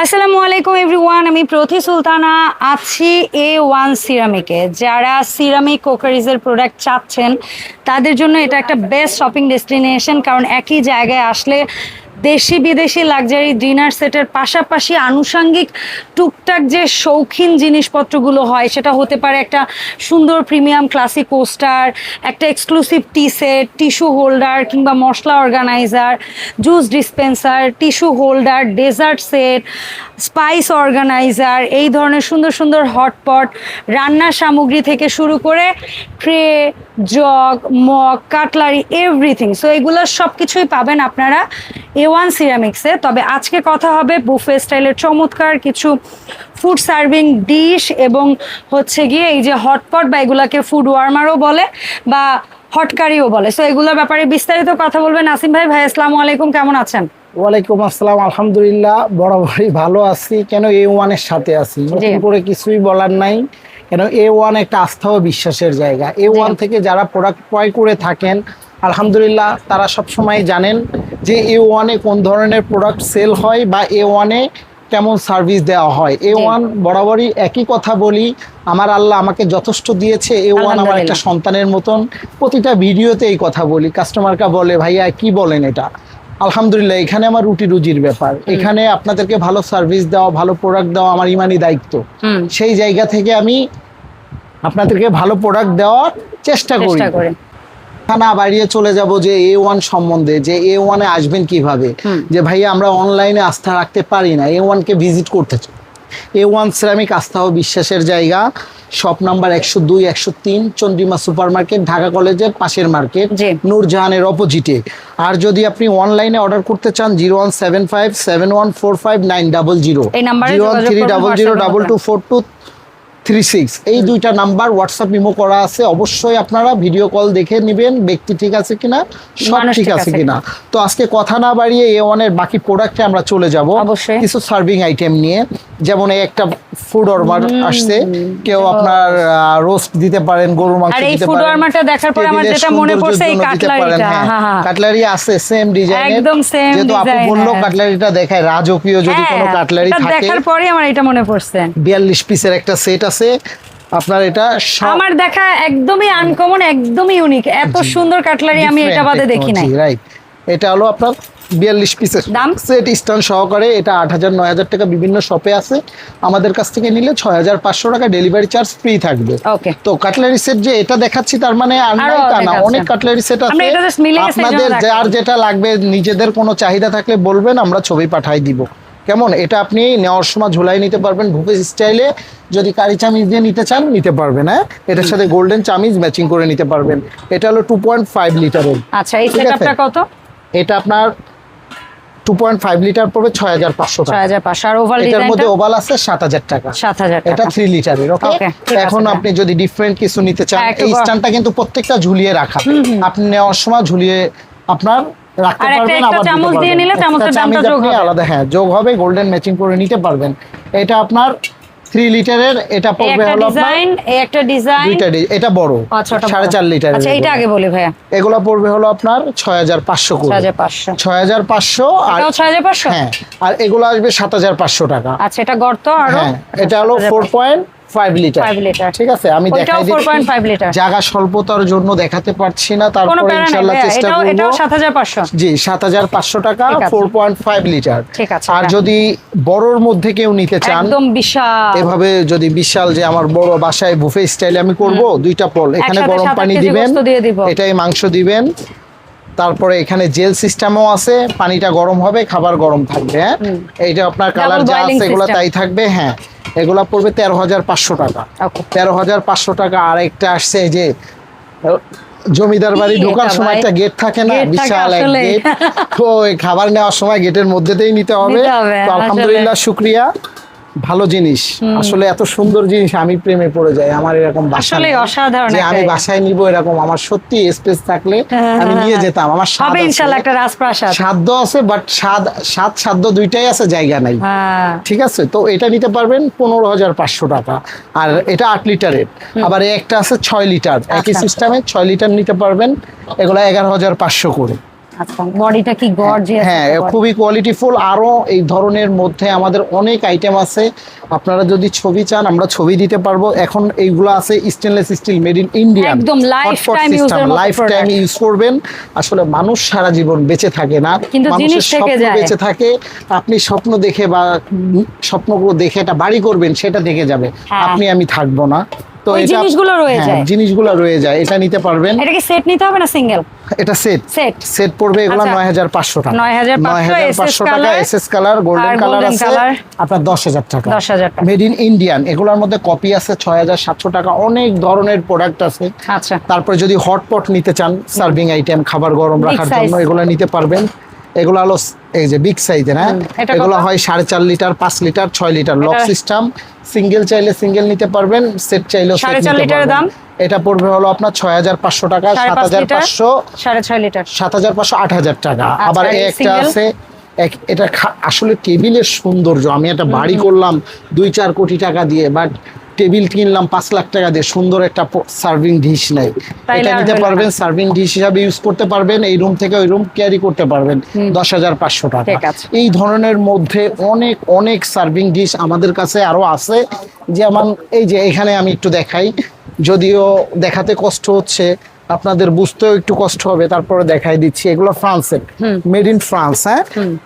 আসসালামু আলাইকুম এভরিওয়ান, আমি প্রতি সুলতানা আছি A1 সিরামিকে। যারা সিরামিক কোকারিজের প্রোডাক্ট চাচ্ছেন তাদের জন্য এটা একটা বেস্ট শপিং ডেস্টিনেশন, কারণ একই জায়গায় আসলে দেশি বিদেশি লাক্সারি ডিনার সেটের পাশাপাশি আনুষঙ্গিক টুকটাক যে শৌখিন জিনিসপত্রগুলো হয়, সেটা হতে পারে একটা সুন্দর প্রিমিয়াম ক্লাসিক কোস্টার, একটা exclusive tea set, tissue holder কিংবা মশলা organizer, juice dispenser, tissue holder, dessert set, spice organizer, এই ধরনের সুন্দর সুন্দর হটপট, রান্নার সামগ্রী থেকে শুরু করে tray, jug, mug, cutlery, everything. So এগুলো সব কিছুই পাবেন আপনারা A1 সিরামিক্সে। তবে আজকে কথা হবে বুফে স্টাইলের চমৎকার কিছু ফুড সার্ভিং ডিশ এবং হচ্ছে গিয়ে এই যে হটপট বা এগুলাকে ফুড ওয়ার্মারও বলে বা হটকারিও বলে। সো এগুলোর ব্যাপারে বিস্তারিত কথা বলবেন নাসিম ভাই। ভাই আসসালামু আলাইকুম, কেমন আছেন? ওয়ালাইকুম আসসালাম, আলহামদুলিল্লাহ বরাবরই ভালো আছি। কেন A1 এর সাথে আছি, নতুন করে কিছুই বলার নাই। কেন A1 একটা আস্থা ও বিশ্বাসের জায়গা। A1 থেকে যারা প্রোডাক্ট ক্রয় করে থাকেন আলহামদুলিল্লাহ তারা সবসময় জানেন যে A1 এ কোন ধরনের প্রোডাক্ট সেল হয় বা A1 এ কেমন সার্ভিস দেওয়া হয়। A1 বরাবরই একই কথা বলি, আমার আল্লাহ আমাকে যথেষ্ট দিয়েছে। A1 আমার একটা সন্তানের মতন। প্রতিটা ভিডিওতে এই কথা বলি, কাস্টমারকে বলে ভাইয়া কি বলেন এটা। আলহামদুলিল্লাহ এখানে আমার রুটি রুজির ব্যাপার। এখানে আপনাদেরকে ভালো সার্ভিস দেওয়া, ভালো প্রোডাক্ট দেওয়া আমার ইমানি দায়িত্ব। সেই জায়গা থেকে আমি আপনাদেরকে ভালো প্রোডাক্ট দেওয়ার চেষ্টা করি। না বাড়িয়ে চলে যাব যে A1 সম্বন্ধে, যে A1 এ আসবেন কিভাবে, যে ভাইয়া আমরা অনলাইনে আস্থা রাখতে পারি না, A1 কে ভিজিট করতে চাই। A1 সিরামিক আস্থা ও বিশ্বাসের জায়গা। Shop number 102, 103 Chandrima super market, Dhaka কলেজের পাশের মার্কেট, নূরজাহানের অপোজিটে। আর যদি আপনি অনলাইনে অর্ডার করতে চান 01757145900, 03000224236, এই দুইটা নাম্বার হোয়াটসঅ্যাপ ইমো করা আছে। অবশ্যই আপনারা ভিডিও কল দেখে নেবেন ব্যক্তি ঠিক আছে কিনা, সব ঠিক আছে কিনা। তো আজকে কথা না বাড়িয়ে A1 এর বাকি প্রোডাক্টে আমরা চলে যাব কিছু সার্ভিং আইটেম নিয়ে। যেমন এই একটা ফুড ওয়ার্মার আসছে, কেউ আপনার রোস্ট দিতে পারেন, গরুর মাংস দিতে পারেন। আর এই ফুড ওয়ার্মারটা দেখার পরে আমার যেটা মনে পড়ছে এই কাটলারিটা। কাটলারি আছে সেম ডিজাইনের, একদম সেম ডিজাইন। যেহেতু আপু বললো কাটলারিটা দেখায় রাজকীয় যদি কোনো কাটলারি থাকে, দেখার পরে আমার এটা মনে পড়ছে। 42 পিসের একটা সেট আছে আপনার। এটা আমার দেখা একদমই আনকমন, একদমই ইউনিক। এত সুন্দর কাটলারি আমি এটা বাদে দেখি নাই। রাইট, এটা হলো আপনার 42 পিসের দাম সেট স্ট্যান্ড সহকারে। এটা 8000-9000 টাকা বিভিন্ন শপে আছে। আমাদের কাছ থেকে নিলে 6500 টাকা ডেলিভারি চার্জ ফ্রি থাকবে। তো কাটলারি সেট যে এটা দেখাচ্ছি তার মানে আর নাই তা না, অনেক কাটলারি সেট আছে। আপনাদের যার যেটা লাগবে নিজেদের কোনো চাহিদা থাকলে বলবেন, আমরা ছবি পাঠাই দিব। কেমন, এটা আপনি নেওয়ার সময় ঝুলাই নিতে পারবেন বুফে স্টাইলে। যদি কারি চামিচ দিয়ে নিতে চান নিতে পারবেন। হ্যাঁ, এটার সাথে গোল্ডেন চামিচ ম্যাচিং করে নিতে পারবেন। এটা হলো 2.5 লিটারের। আচ্ছা, এই সেটআপটা কত? এটা আপনার 2.5 লিটার পড়বে 6500 টাকা। 6500। আর ওভাল এটার মধ্যে ওভাল আছে 7000 টাকা। 7000 টাকা। এটা 3 লিটারের। ওকে, এখন আপনি যদি ডিফারেন্ট কিছু নিতে চান, এই স্ট্যান্ডটা কিন্তু প্রত্যেকটা ঝুলিয়ে রাখা। আপনি নেওয়ার সময় ঝুলিয়ে আপনার রাখতে পারবেন। আবার চামচ দিয়ে নিলে চামচের দামটা যোগ হবে আলাদা। হ্যাঁ, যোগ হবে, গোল্ডেন ম্যাচিং করে নিতে পারবেন। এটা আপনার 3 লিটারের। এটা পড়বে হলো আপনার এই একটা ডিজাইন, দুইটা এটা বড় 4.5 লিটারের। আচ্ছা, এটা আগে বলি ভাইয়া। এগুলা পড়বে হলো আপনার 6500 করে। 6500 আর 6500। হ্যাঁ, আর এগুলো আসবে 7500 টাকা। আচ্ছা, এটা গর্ত আর এটা হলো 4.5 লিটার। ঠিক আছে, আমি দেখাই দিচ্ছি। 4.5 লিটার জায়গা স্বল্পতার জন্য দেখাতে পারছি না, তারপরে ইনশাআল্লাহ চেষ্টা করব। এটাও 7500। জি, 7500 টাকা 4.5 লিটার। ঠিক আছে। আর যদি বড়র মধ্যে কেউ নিতে চান, একদম বিশাল, এভাবে যদি বিশাল যে আমার বড় বাসায় বুফে স্টাইলে আমি করব, দুইটা পল, এখানে গরম পানি দিবেন, এটাই মাংস দিবেন। তারপরে এখানে জেল সিস্টেমও আছে, পানিটা গরম হবে, খাবার গরম থাকবে। হ্যাঁ, এইটা আপনার কালার যা আছে এগুলো তাই থাকবে। হ্যাঁ, এগুলা পড়বে 13500 টাকা। 13500 টাকা। আর একটা আসছে যে জমিদার বাড়ি ঢোকার সময় একটা গেট থাকে না, বিশাল এক গেট। তো খাবার নেওয়ার সময় গেটের মধ্যেতেই নিতে হবে। তো আলহামদুলিল্লাহ, শুকরিয়া, ভালো জিনিস। আসলে এত সুন্দর জিনিস আমি প্রেমে পড়ে যাই। আমার এরকম আসলে অসাধারণ যে আমি বাসায় নিব এরকম আমার সত্যি স্পেস থাকলে আমি নিয়ে যেতাম। আমার হবে ইনশাআল্লাহ একটা রাজপ্রাসাদ। সাধ্য আছে, বাট সাধ্য দুইটাই আছে, জায়গা নাই। ঠিক আছে, তো এটা নিতে পারবেন 15500 টাকা। আর এটা 8 লিটারের। আবার একটা আছে 6 লিটার, একই সিস্টেমে 6 লিটার নিতে পারবেন। এগুলা 11500 করে। আচ্ছা, বডিটা কি গর্জিয়াস? হ্যাঁ, খুবই কোয়ালিটিফুল। আরো এই ধরনের মধ্যে আমাদের অনেক আইটেম আছে, আপনারা যদি ছবি চান আমরা ছবি দিতে পারবো। এখন এইগুলো আছে stainless steel, made in India, একদম লাইফ টাইম ইউজের মতো, লাইফ টাইম ইউজ করবেন। আসলে মানুষ সারা জীবন বেঁচে থাকে না, কিন্তু জিনিস মানুষের থেকে স্বপ্ন যায়। বেঁচে থাকে। আপনি স্বপ্ন দেখে বা স্বপ্নগুলো দেখে একটা বাড়ি করবেন, সেটা দেখে যাবে, আপনি আমি থাকবো না। তো ওই এটা জিনিসগুলো রয়ে যায়। জিনিসগুলো রয়ে যায়, এটা নিতে পারবেন। এটা কি সেট নিতে হবে না সিঙ্গেল? এটা সেট সেট সেট পড়বে এগুলো আচ্ছা। 9500 টাকা। 9500 টাকা এসএস কালার, গোল্ডেন আর কালার golden আছে color আপনার 10000 টাকা। 10,000 টাকা। মেড ইন ইন্ডিয়ান, এগুলোর মধ্যে কপি আছে 6700 টাকা। অনেক ধরনের প্রোডাক্ট আছে। আচ্ছা, তারপরে যদি হটপট নিতে চান, সার্ভিং আইটেম, খাবার গরম Big রাখার size। জন্য, এগুলো নিতে পারবেন। এগুলো হলো এই যে বিগ সাইজের, হ্যাঁ, এটা এগুলো কত? হয় 4.5 litre, 5 litre, 6 litre, lock system. Single চাইলে সিঙ্গেল নিতে পারবেন, সেট চাইলেও সেট 4.5 নিতে লিটারের পারবেন। দাম? এটা পড়বে হলো আপনার 6500 টাকা, 7500, 6.5 লিটার, 7500, 8000 টাকা। আচ্ছা, আবার এই একটা single? আছে এটা আসলে টেবিলের সৌন্দর্য। আমি একটা বাড়ি করলাম 2-4 কোটি টাকা দিয়ে, বাট টেবিল কিনলাম 5 লাখ টাকা দিয়ে, সুন্দর একটা সার্ভিং ডিশ নাই। তাইলে এটা আর নিতে হলো পারবেন, না। সার্ভিং ডিশ হিসাবে ইউজ করতে পারবেন, এই রুম থেকে ওই রুম ক্যারি করতে পারবেন। 10500 টাকা। ঠিক আছে। এই ধরনের মধ্যে অনেক অনেক সার্ভিং ডিশ আমাদের কাছে আরো আছে। যেমন এই যে এখানে আমি একটু দেখাই, যদিও দেখাতে কষ্ট হচ্ছে, আপনাদের বুঝতেও একটু কষ্ট হবে, তারপরে দেখাই দিচ্ছি। এগুলো ফ্রান্সের, মেড ইন ফ্রান্স। হ্যাঁ,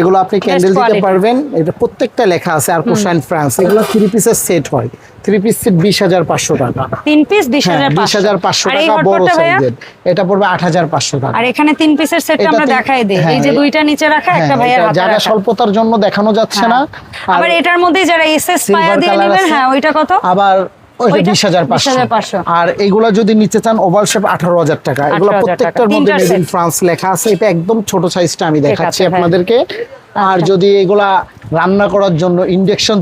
এগুলো আপনি ক্যান্ডেল দিতে quality। পারবেন। এটা প্রত্যেকটা লেখা আছে আর কোশাইন ফ্রান্স। এগুলো 3 পিসের সেট হয়, 3 পিস সেট 20500 টাকা। 3 পিস হ্যাঁ, 20500 20500 টাকা বড় সাইজের। এটা পড়বে 8500 টাকা। আর এখানে 3 পিসের সেটটা আমরা এটাতে- দেখাই দেই। হ্যাঁ, এই যে দুইটা নিচে রাখা, একটা হ্যাঁ, ভাইয়ের এটা হাতে জায়গা রাখা। স্বল্পতার জন্য দেখানো যাচ্ছে না। আর আবার এটার মধ্যে যারা এসএস পায়া silver দিয়ে color নেবেন, আছে। হ্যাঁ ওইটা কত? আবার ওইটা ওইটা 20500। 20500 আর এগুলা যদি নিতে চান ওভাল শেপ 18000 টাকা। এগুলো 18,000 প্রত্যেকটার টাকা। মধ্যে তিনটার মেড ইন set। ফ্রান্স লেখা আছে। এটা একদম ছোট সাইজটা আমি দেখাচ্ছি আছে, হ্যাঁ। আপনাদেরকে। আর যদি এগুলা রান্না করার জন্য ইন্ডাকশন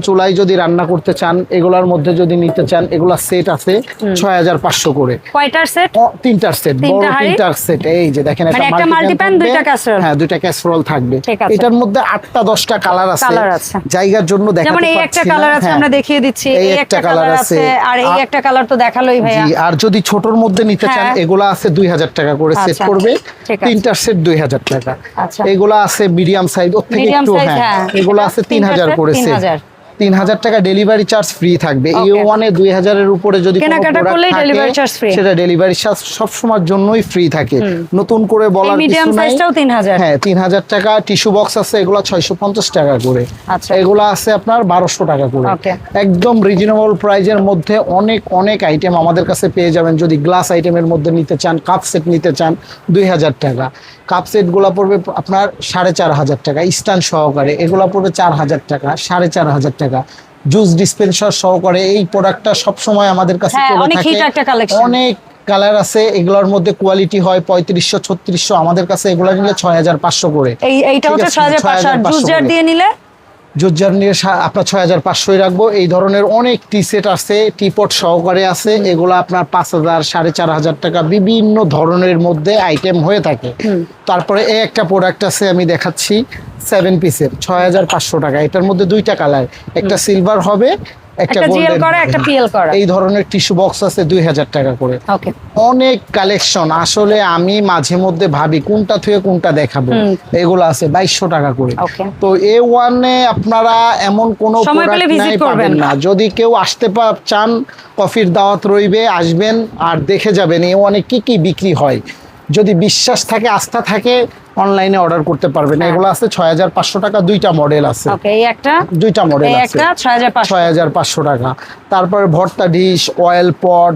চুলায় যদি রান্না করতে চান, এগুলার মধ্যে যদি নিতে চান, এগুলা সেট আছে 6500 করে। কয়টার সেট? তিনটার সেট, বড় তিনটা হাঁড়ি? তিনটার সেট। এই যে দেখেন, মানে একটা multi-pan multi-pan, থাকবে। দুইটা casserole। হ্যাঁ, দুইটা ক্যাসরোল থাকবে। ঠিক আছে। এটার মধ্যে 8টা-10টা কালার আছে। কালার আছে। জায়গার জন্য দেখাতে যেমন পারছি এই না। একটা কালার আছে, হ্যাঁ। আমরা দেখিয়ে দিচ্ছি। এই এই একটা কালার আছে, আর এই একটা কালার তো দেখালোই ভাইয়া। জি, আর যদি ছোটর মধ্যে নিতে চান, হ্যাঁ। এগুলা আছে 2000 টাকা করে সেট আচ্ছা, করবে। ঠিক আছে। তিনটার সেট 2000 টাকা। আচ্ছা। এগুলা আছে মিডিয়াম সাইজ, ওর থেকে Medium একটু, size, হ্যাঁ, হ্যাঁ। এগুলো আছে তিনটার 3000 set করে সেট। 3000 3000 টাকা ডেলিভারি চার্জ ফ্রি থাকবে। এই Okay। ওয়ানে 2000 এর উপরে যদি কোনো কেনাকাটা product করলেই থাকে, delivery charge free। সেটা ডেলিভারি চার্জ সব সময়ের জন্যই ফ্রি থাকে। নতুন করে বলার এই medium কিছু নাই। size-টাও 3000। হ্যাঁ, 3000 টাকা। টিস্যু বক্স আছে, এগুলো 650 টাকা করে। আচ্ছা। এগুলো আছে আপনার 1200 টাকা করে। Okay। একদম রিজনেবল প্রাইজের মধ্যে অনেক অনেক আইটেম আমাদের কাছে পেয়ে যাবেন। যদি গ্লাস আইটেমের মধ্যে নিতে চান, কাপ সেট নিতে চান, 2000 টাকা। কাপ সেট গুলা পড়বে আপনার 4500 টাকা স্ট্যান্ড সহকারে। এগুলা পড়বে 4000 টাকা, 4500 টাকা। জুস ডিসপেন্সার সহকারে। এই প্রোডাক্টটা সবসময় আমাদের কাছে হ্যাঁ, চলে অনেক থাকে। হিট একটা collection। অনেক কালার আছে, এগুলোর মধ্যে কোয়ালিটি হয় 3500, 3600। আমাদের কাছে এগুলো নিলে 6500 করে। এইটা হচ্ছে 6500, আর জুস জার দিয়ে নিলে জুস জার নিয়ে আপনার 6500 রাখবো। এই ধরনের অনেক টি সেট আছে, টিপট সহকারে আছে। এগুলো আপনার 5000, 4500 টাকা বিভিন্ন ধরনের মধ্যে আইটেম হয়ে থাকে। তারপরে এই একটা প্রোডাক্ট আছে, আমি দেখাচ্ছি 7 পিসের 6500 টাকা। এটার মধ্যে দুইটা কালার, একটা সিলভার হবে, একটা একটা জিএল গোল্ডেন। করা, একটা পিএল করা। এই ধরনের টিস্যু বক্স আছে 2000 টাকা করে। ওকে। অনেক কালেকশন। আসলে আমি মাঝে মধ্যে ভাবি কোনটা থেকে কোনটা দেখাবো। এগুলো আছে 2200 টাকা করে। Okay। তো A1-এ আপনারা এমন কোনো সময় পেলে প্রোডাক্ট visit নাই করবেন। পাবেন না। যদি কেউ আসতে চান, কফির দাওয়াত রইবে, আসবেন আর দেখে যাবেন A1-এ কি কি বিক্রি হয়। যদি বিশ্বাস থাকে, আস্থা থাকে, অনলাইনে অর্ডার করতে পারবেন। এগুলো আছে 6500 টাকা। দুইটা মডেল আছে, ওকে। এই একটা, দুইটা মডেল এই আছে, একটা 6500। 6500 টাকা। তারপরে ভর্তা ডিশ, অয়েল পট,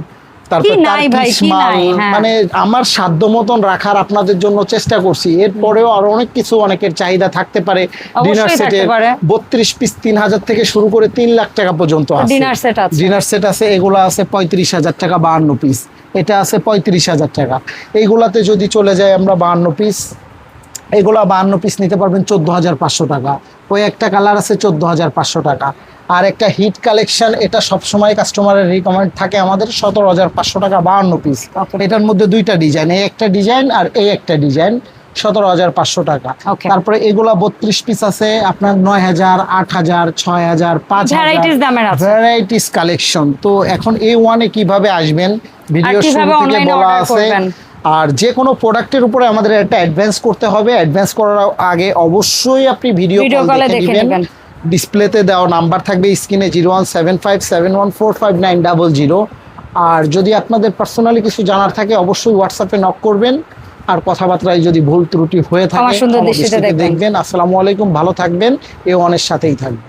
তারপর কি নাই ভাই, টার্কিশ কি মাল। নাই, হ্যাঁ। মানে আমার সাধ্য মতন রাখার আপনাদের জন্য চেষ্টা করছি। এরপরেও আরো অনেক কিছু, অনেকের চাহিদা থাকতে পারে। ডিনার অবশ্যই থাকতে সেটের পারে। 32 পিস 3000 থেকে শুরু করে 3 লাখ টাকা পর্যন্ত আছে। ডিনার সেট আছে। ডিনার সেট আছে, এগুলো আছে 35000 টাকা 52 পিস। এটা আছে 35000 টাকা। এইগুলাতে যদি চলে যায় আমরা 52 পিস, এগুলা 52 পিস নিতে পারবেন 14500 টাকা। ওই একটা কালার আছে 14500 টাকা। আর একটা হিট কালেকশন, এটা সবসময় কাস্টমারের রিকমেন্ড থাকে আমাদের, 17500 টাকা 52 পিস। Okay। এটার মধ্যে দুইটা ডিজাইন, এই একটা ডিজাইন আর এই একটা ডিজাইন, 17500 টাকা। Okay। তারপরে এগুলা 32 পিস আছে আপনার 9000, 8000, 6000, 5000 Varieties দামের আছে। Varieties collection. তো এখন A1-এ কিভাবে আসবেন, ভিডিও কিভাবে শুরু থেকে online বলা order আছে। করবেন। আর যে কোনো প্রোডাক্টের উপরে আমাদের একটা অ্যাডভান্স করতে হবে। অ্যাডভান্স করার আগে অবশ্যই আপনি ভিডিও কলে দেখে নেবেন। ডিসপ্লেতে দেওয়া নাম্বার থাকবে স্ক্রিনে 01757145900। আর যদি আপনাদের পার্সোনালি কিছু জানার থাকে অবশ্যই হোয়াটসঅ্যাপে নক করবেন। আর কথাবার্তায় যদি ভুল ত্রুটি হয়ে থাকে সুন্দর দৃষ্টিতে দেখবেন। আসসালামু আলাইকুম, ভালো থাকবেন, A1 এর সাথেই থাকবেন।